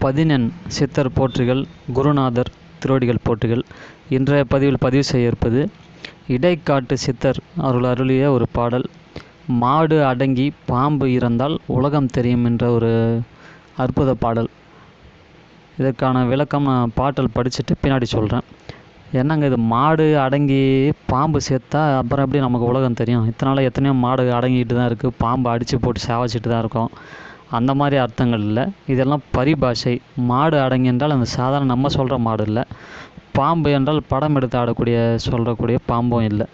பதினெண் சித்தர் போற்றிகள், குருநாதர் திருவடிகள் போற்றிகள். இன்றைய பதிவில் பதிவு செய்ய இருப்பது இடைக்காட்டு சித்தர் அவர்கள் அருளிய ஒரு பாடல். மாடு அடங்கி பாம்பு இறந்தால் உலகம் தெரியும் என்ற ஒரு அற்புத பாடல். இதற்கான விளக்கம் நான் பாடல் படிச்சுட்டு பின்னாடி சொல்கிறேன். என்னங்க இது, மாடு அடங்கி பாம்பு சேர்த்தா அப்புறம் எப்படி நமக்கு உலகம் தெரியும்? இத்தனால எத்தனையோ மாடு அடங்கிட்டு தான் இருக்குது, பாம்பு அடித்து போட்டு சேவச்சிட்டு தான் இருக்கோம். அந்த மாதிரி அர்த்தங்கள் இல்லை, இதெல்லாம் பரிபாஷை. மாடு அடங்கி என்றால் அந்த சாதாரண நம்ம சொல்கிற மாடு இல்லை. பாம்பு என்றால் படம் எடுத்து ஆடக்கூடிய சொல்லக்கூடிய பாம்பும் இல்லை.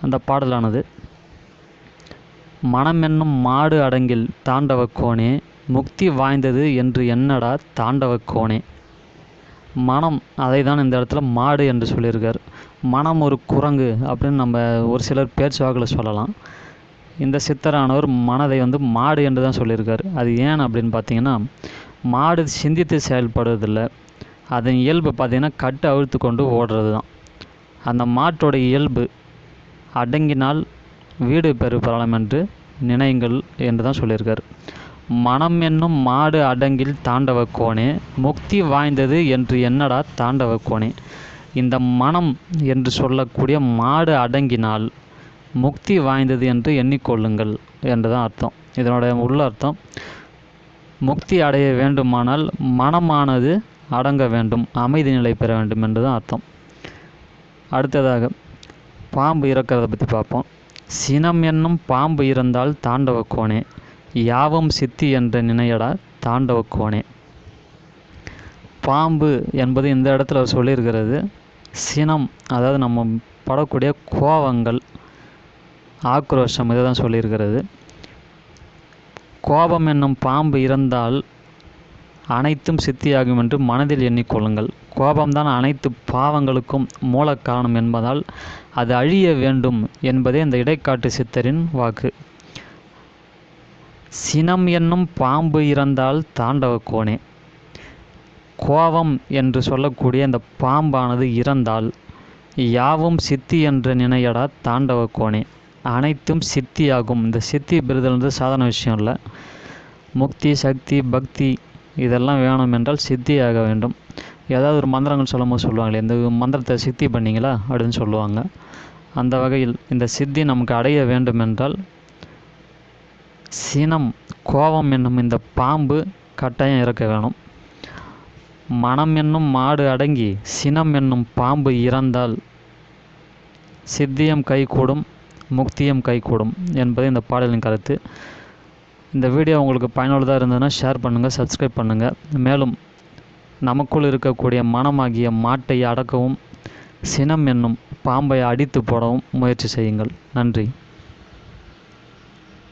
அந்த பாடலானது: மனமென்னும் மாடு அடங்கில் தாண்டவக்கோனே, முக்தி வாய்ந்தது என்று என்னடா தாண்டவக்கோனே. மனம், அதை தான் இந்த இடத்துல மாடு என்று சொல்லியிருக்கார். மனம் ஒரு குரங்கு அப்படின்னு நம்ம ஒரு சிலர் பேச்சுவாக்கில் சொல்லலாம். இந்த சித்தரானவர் மனதை மாடு என்று தான் சொல்லியிருக்கார். அது ஏன் அப்படின்னு பார்த்தீங்கன்னா, மாடு சிந்தித்து செயல்படுவதில்லை. அதன் இயல்பு பார்த்திங்கன்னா கட்டு அவிழ்த்து கொண்டு ஓடுறது தான். அந்த மாட்டோட இயல்பு அடங்கினால் வீடு பெறலாம் என்று நினையுங்கள் என்று தான் சொல்லியிருக்கார். மனம் என்னும் மாடு அடங்கில் தாண்டவக்கோனே, முக்தி வாய்ந்தது என்று என்னடா தாண்டவக்கோனே. இந்த மனம் என்று சொல்லக்கூடிய மாடு அடங்கினால் முக்தி வாய்ந்தது என்று எண்ணிக்கொள்ளுங்கள் என்று தான் அர்த்தம். இதனுடைய உள்ள அர்த்தம், முக்தி அடைய வேண்டுமானால் மனமானது அடங்க வேண்டும், அமைதி நிலை பெற வேண்டும் என்று தான் அர்த்தம். அடுத்ததாக பாம்பு இறக்கிறத பற்றி பார்ப்போம். சினம் என்னும் பாம்பு இறந்தால் தாண்டவக்கோனே, யாவும் சித்தி என்ற நினையடா தாண்டவக்கோனே. பாம்பு என்பது இந்த இடத்துல சொல்லியிருக்கிறது சினம், அதாவது நம்ம படக்கூடிய கோபங்கள், ஆக்ரோஷம், இதை தான் சொல்லியிருக்கிறது. கோபம் என்னும் பாம்பு இறந்தால் அனைத்தும் சித்தியாகும் என்று மனதில் எண்ணிக்கொள்ளுங்கள். கோபம்தான் அனைத்து பாவங்களுக்கும் மூல காரணம் என்பதால் அது அழிய வேண்டும் என்பதே இந்த இடைக்காட்டு சித்தரின் வாக்கு. சினம் என்னும் பாம்பு இறந்தால் தாண்டவக்கோனே, கோபம் என்று சொல்லக்கூடிய இந்த பாம்பானது இறந்தால் யாவும் சித்தி என்ற நினையடா தாண்டவக்கோனே, அனைத்தும் சித்தியாகும். இந்த சித்தி பெறுதல் சாதாரண விஷயம் இல்லை. முக்தி, சக்தி, பக்தி இதெல்லாம் வேணும் என்றால் சித்தியாக வேண்டும். ஏதாவது ஒரு மந்திரங்கள் சொல்லும் போது சொல்லுவாங்களே, இந்த மந்திரத்தை சித்தி பண்ணிங்களா அப்படின்னு சொல்லுவாங்க. அந்த வகையில் இந்த சித்தி நமக்கு அடைய வேண்டும் என்றால் சினம், கோபம் என்னும் இந்த பாம்பு கட்டாயம் இறக்க வேணும். மனம் என்னும் மாடு அடங்கி சினம் என்னும் பாம்பு இறந்தால் சித்தியம் கைகூடும், முக்தியம் கைகூடும் என்பது இந்த பாடலின் கருத்து. இந்த வீடியோ உங்களுக்கு பயனுள்ளதாக இருந்ததுன்னா ஷேர் பண்ணுங்கள், சப்ஸ்கிரைப் பண்ணுங்கள். மேலும் நமக்குள் இருக்கக்கூடிய மனமாகிய மாட்டை அடக்கவும் சினம் என்னும் பாம்பை அடித்து போடவும் முயற்சி செய்யுங்கள். நன்றி.